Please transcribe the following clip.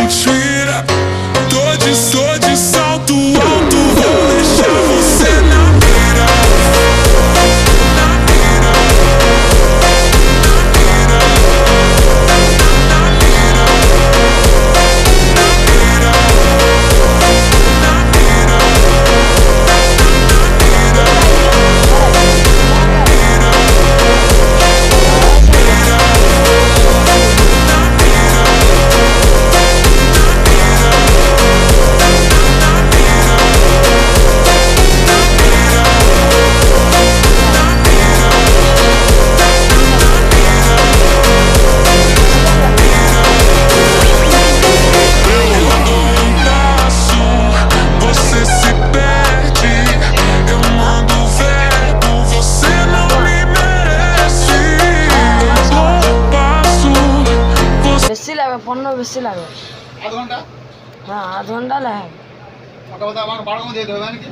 mentira. Tô de salto alto, vou deixar você na mira. Na mira, na mira, বেশি লাগবে, 15 বেশি লাগবে। আধ ঘন্টা? হ্যাঁ, আধ ঘন্টা লাগে। মোটামুটি আমার 12 দিয়ে দেবে নাকি?